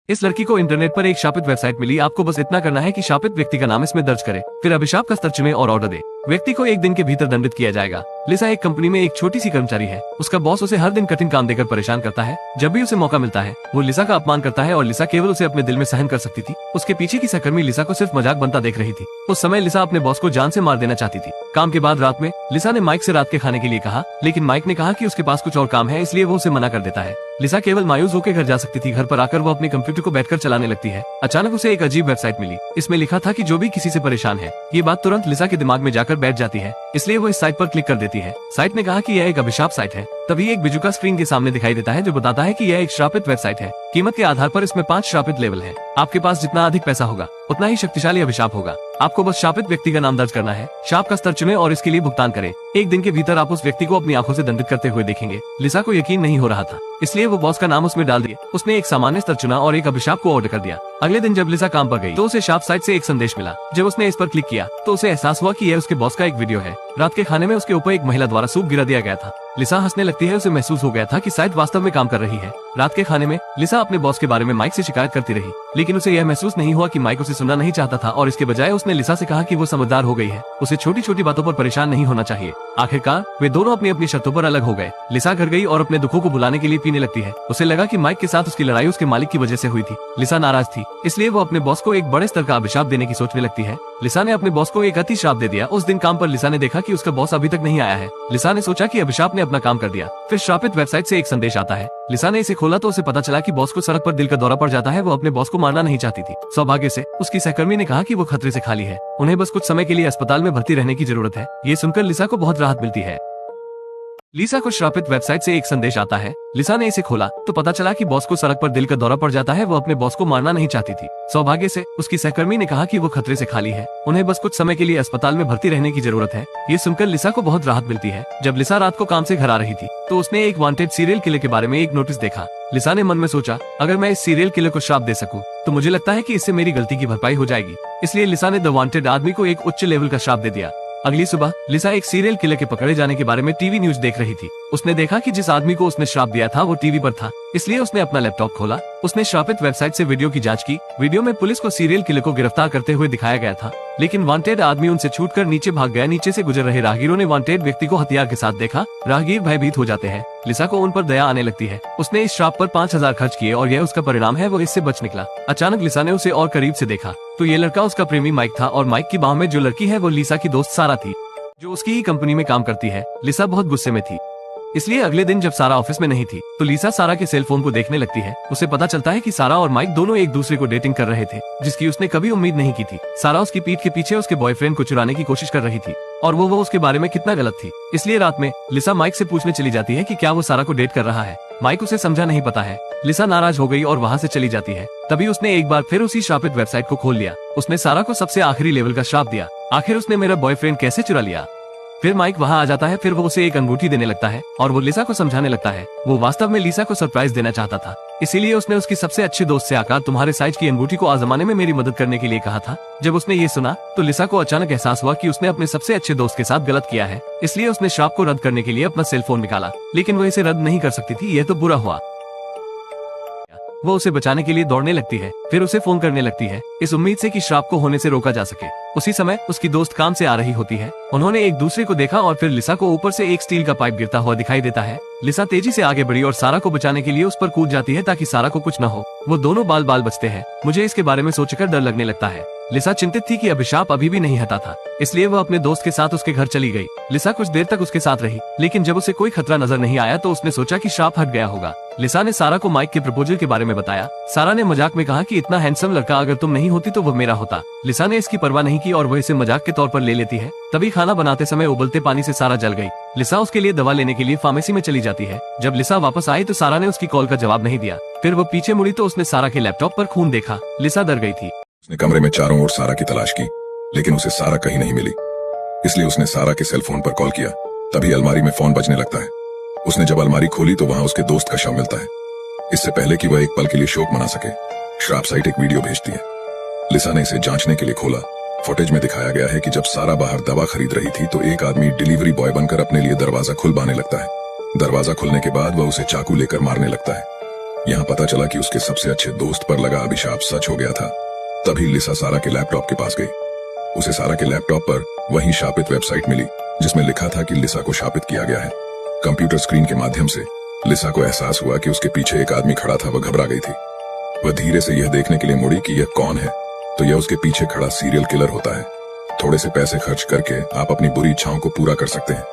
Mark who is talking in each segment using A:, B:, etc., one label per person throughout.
A: इस लड़की को इंटरनेट पर एक शापित वेबसाइट मिली। आपको बस इतना करना है कि शापित व्यक्ति का नाम इसमें दर्ज करे, फिर अभिशाप का स्तर चुने और ऑर्डर दे। व्यक्ति को 1 दिन के भीतर दंडित किया जाएगा। लिसा एक कंपनी में एक छोटी सी कर्मचारी है। उसका बॉस उसे हर दिन कठिन काम देकर परेशान करता है। जब भी उसे मौका मिलता है वो लिसा का अपमान करता है और लिसा केवल उसे अपने दिल में सहन कर सकती थी। उसके पीछे की सहकर्मी लिसा को सिर्फ मजाक बनता देख रही थी। उस समय लिसा अपने बॉस को जान से मार देना चाहती थी। काम के बाद रात में लिसा ने माइक से रात के खाने के लिए कहा, लेकिन माइक ने कहा कि उसके पास कुछ और काम है, इसलिए वो उसे मना कर देता है। लिसा केवल मायूस होकर घर जा सकती थी। घर पर आकर वो अपने कंप्यूटर को बैठकर चलाने लगती है। अचानक उसे एक अजीब वेबसाइट मिली। इसमें लिखा था कि जो भी किसी से परेशान है। ये बात तुरंत लिसा के दिमाग में जाकर बैठ जाती है, इसलिए वो इस साइट पर क्लिक कर देती है। साइट ने कहा कि यह एक अभिशाप साइट है। तभी एक बिजुका स्क्रीन के सामने दिखाई देता है जो बताता है कि यह एक श्रापित वेबसाइट है। कीमत के आधार पर इसमें 5 श्रापित लेवल है। आपके पास जितना अधिक पैसा होगा उतना ही शक्तिशाली अभिशाप होगा। आपको बस शापित व्यक्ति का नाम दर्ज करना है, शाप का स्तर चुने और इसके लिए भुगतान करें। 1 दिन के भीतर आप उस व्यक्ति को अपनी आंखों से दंडित करते हुए देखेंगे। लिसा को यकीन नहीं हो रहा था, इसलिए वो बॉस का नाम उसमें डाल दिया। उसने एक सामान्य स्तर चुना और एक अभिशाप को ऑर्डर कर दिया। अगले दिन जब लिसा काम पर गई तो उसे शाप साइट से एक संदेश मिला। जब उसने इस पर क्लिक किया तो उसे एहसास हुआ कि यह उसके बॉस का एक वीडियो है। रात के खाने में उसके ऊपर एक महिला द्वारा सूप गिरा दिया गया था। लिसा हंसने लगती है। उसे महसूस हो गया था कि साइट वास्तव में काम कर रही है। रात के खाने में लिसा अपने बॉस के बारे में माइक से शिकायत करती रही, लेकिन उसे यह महसूस नहीं हुआ कि माइक उसे सुनना नहीं चाहता था और इसके बजाय उसने लिसा से कहा कि वो समझदार हो गई है, उसे छोटी छोटी बातों पर परेशान नहीं होना चाहिए। आखिरकार वे दोनों अपनी अपनी शर्तों पर अलग हो गए। लिसा घर गई और अपने दुखों को भुलाने के लिए पीने लगती है। उसे लगा कि माइक के साथ उसकी लड़ाई उसके मालिक की वजह से हुई थी। लिसा नाराज थी, इसलिए वो अपने बॉस को एक बड़े स्तर का अभिशाप देने की सोचने लगती है। लिसा ने अपने बॉस को एक अति श्राप दे दिया। उस दिन काम पर लिसा ने देखा कि उसका बॉस अभी तक नहीं आया है। लिसा ने सोचा कि अभिशाप ने अपना काम कर दिया। फिर श्रापित वेबसाइट से एक संदेश आता है। लिसा ने इसे खोला तो उसे पता चला कि बॉस को सड़क पर दिल का दौरा पड़ जाता है। वो अपने बॉस को मारना नहीं चाहती थी। सौभाग्य से उसकी सहकर्मी ने कहा कि वो खतरे से खाली है, उन्हें बस कुछ समय के लिए अस्पताल में भर्ती रहने की जरूरत है। ये सुनकर लिसा को बहुत राहत मिलती है। लिसा को श्रापित वेबसाइट से एक संदेश आता है। लिसा ने इसे खोला तो पता चला कि बॉस को सड़क पर दिल का दौरा पड़ जाता है। वो अपने बॉस को मारना नहीं चाहती थी। सौभाग्य से उसकी सहकर्मी ने कहा कि वो खतरे से खाली है, उन्हें बस कुछ समय के लिए अस्पताल में भर्ती रहने की जरूरत है। ये सुनकर लिसा को बहुत राहत मिलती है। जब लिसा रात को काम से घर आ रही थी तो उसने एक वांटेड सीरियल किलर के बारे में एक नोटिस देखा। लिसा ने मन में सोचा, अगर मैं इस सीरियल किलर को श्राप दे सकूं तो मुझे लगता है कि इससे मेरी गलती की भरपाई हो जाएगी। इसलिए लिसा ने द वांटेड आदमी को एक उच्च लेवल का श्राप दे दिया। अगली सुबह लिसा एक सीरियल किलर के पकड़े जाने के बारे में टीवी न्यूज देख रही थी। उसने देखा कि जिस आदमी को उसने श्राप दिया था वो टीवी पर था, इसलिए उसने अपना लैपटॉप खोला। उसने श्रापित वेबसाइट से वीडियो की जांच की। वीडियो में पुलिस को सीरियल किलर को गिरफ्तार करते हुए दिखाया गया था, लेकिन वांटेड आदमी उनसे छूटकर नीचे भाग गया। नीचे से गुजर रहे राहगीरों ने वांटेड व्यक्ति को हथियार के साथ देखा। राहगीर भयभीत हो जाते हैं। लिसा को उन पर दया आने लगती है। उसने इस श्राप पर 5000 खर्च किए और यह उसका परिणाम है। वो इससे बच निकला। अचानक लिसा ने उसे और करीब से देखा तो ये लड़का उसका प्रेमी माइक था और माइक की बाहों में जो लड़की है वो लिसा की दोस्त सारा थी, जो उसकी ही कंपनी में काम करती है। लिसा बहुत गुस्से में थी, इसलिए अगले दिन जब सारा ऑफिस में नहीं थी तो लिसा सारा के सेल फोन को देखने लगती है। उसे पता चलता है कि सारा और माइक दोनों एक दूसरे को डेटिंग कर रहे थे, जिसकी उसने कभी उम्मीद नहीं की थी। सारा उसकी पीठ के पीछे उसके बॉयफ्रेंड को चुराने की कोशिश कर रही थी और वो उसके बारे में कितना गलत थी। इसलिए रात में लिसा माइक से पूछने चली जाती है कि क्या वो सारा को डेट कर रहा है। माइक उसे समझा नहीं पता है। लिसा नाराज हो गई और वहाँ से चली जाती है। तभी उसने एक बार फिर उसी श्रापित वेबसाइट को खोल लिया। उसने सारा को सबसे आखिरी लेवल का श्राप दिया। आखिर उसने मेरा बॉयफ्रेंड कैसे चुरा लिया। फिर माइक वहाँ आ जाता है। फिर वो उसे एक अंगूठी देने लगता है और वो लिसा को समझाने लगता है। वो वास्तव में लिसा को सरप्राइज देना चाहता था, इसीलिए उसने उसकी सबसे अच्छे दोस्त से आकर तुम्हारे साइज की अंगूठी को आजमाने में मेरी मदद करने के लिए कहा था। जब उसने ये सुना तो लिसा को अचानक एहसास हुआ कि उसने अपने सबसे अच्छे दोस्त के साथ गलत किया है। इसलिए उसने श्राप को रद्द करने के लिए अपना सेल फोन निकाला, लेकिन वो इसे रद्द नहीं कर सकती थी। यह तो बुरा हुआ। वो उसे बचाने के लिए दौड़ने लगती है, फिर उसे फोन करने लगती है, इस उम्मीद से कि श्राप को होने से रोका जा सके। उसी समय उसकी दोस्त काम से आ रही होती है। उन्होंने एक दूसरे को देखा और फिर लिसा को ऊपर से एक स्टील का पाइप गिरता हुआ दिखाई देता है। लिसा तेजी से आगे बढ़ी और सारा को बचाने के लिए उस पर कूद जाती है ताकि सारा को कुछ न हो। वो दोनों बाल बाल बचते हैं। मुझे इसके बारे में सोचकर डर लगने लगता है। लिसा चिंतित थी कि अभिशाप अभी भी नहीं हटा था, इसलिए वो अपने दोस्त के साथ उसके घर चली गई। लिसा कुछ देर तक उसके साथ रही, लेकिन जब उसे कोई खतरा नजर नहीं आया तो उसने सोचा कि श्राप हट गया होगा। लिसा ने सारा को माइक के प्रपोजल के बारे में बताया। सारा ने मजाक में कहा कि इतना हैंडसम लड़का अगर तुम नहीं होती तो वो मेरा होता। लिसा ने इसकी परवाह नहीं की और वह इसे मजाक के तौर पर ले लेती है। तभी खाना बनाते समय उबलते पानी से सारा जल गई। लिसा उसके लिए दवा लेने के लिए फार्मेसी में चली जाती है। जब लिसा वापस आई तो सारा ने उसकी कॉल का जवाब नहीं दिया। फिर वो पीछे मुड़ी तो उसने सारा के लैपटॉप पर खून देखा। लिसा डर गई थी।
B: उसने कमरे में चारों ओर सारा की तलाश की, लेकिन उसे सारा कहीं नहीं मिली। इसलिए उसने सारा के सेल फोन पर कॉल किया। तभी अलमारी में फोन बजने लगता है। उसने जब अलमारी खोली तो वहाँ उसके दोस्त का शव मिलता है। इससे पहले कि वह एक पल के लिए शोक मना सके, श्राप साइट एक वीडियो भेजती है। लिसा ने इसे जांचने के लिए खोला। फुटेज में दिखाया गया है कि जब सारा बाहर दवा खरीद रही थी तो एक आदमी डिलीवरी बॉय बनकर अपने लिए दरवाजा खुलवाने लगता है। दरवाजा खुलने के बाद वह उसे चाकू लेकर मारने लगता है। यहाँ पता चला कि उसके सबसे अच्छे दोस्त पर लगा अभिशाप सच हो गया था। तभी लिसा सारा के लैपटॉप के पास गई। उसे सारा के लैपटॉप पर वही शापित वेबसाइट मिली जिसमें लिखा था कि लिसा को शापित किया गया है। कंप्यूटर स्क्रीन के माध्यम से लिसा को एहसास हुआ कि उसके पीछे एक आदमी खड़ा था। वह घबरा गई थी। वह धीरे से यह देखने के लिए मुड़ी कि यह कौन है, तो यह उसके पीछे खड़ा सीरियल किलर होता है। थोड़े से पैसे खर्च करके आप अपनी बुरी इच्छाओं को पूरा कर सकते हैं,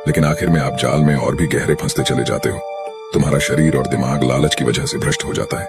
B: लेकिन आखिर में आप जाल में और भी गहरे फंसते चले जाते हो। तुम्हारा शरीर और दिमाग लालच की वजह से भ्रष्ट हो जाता है।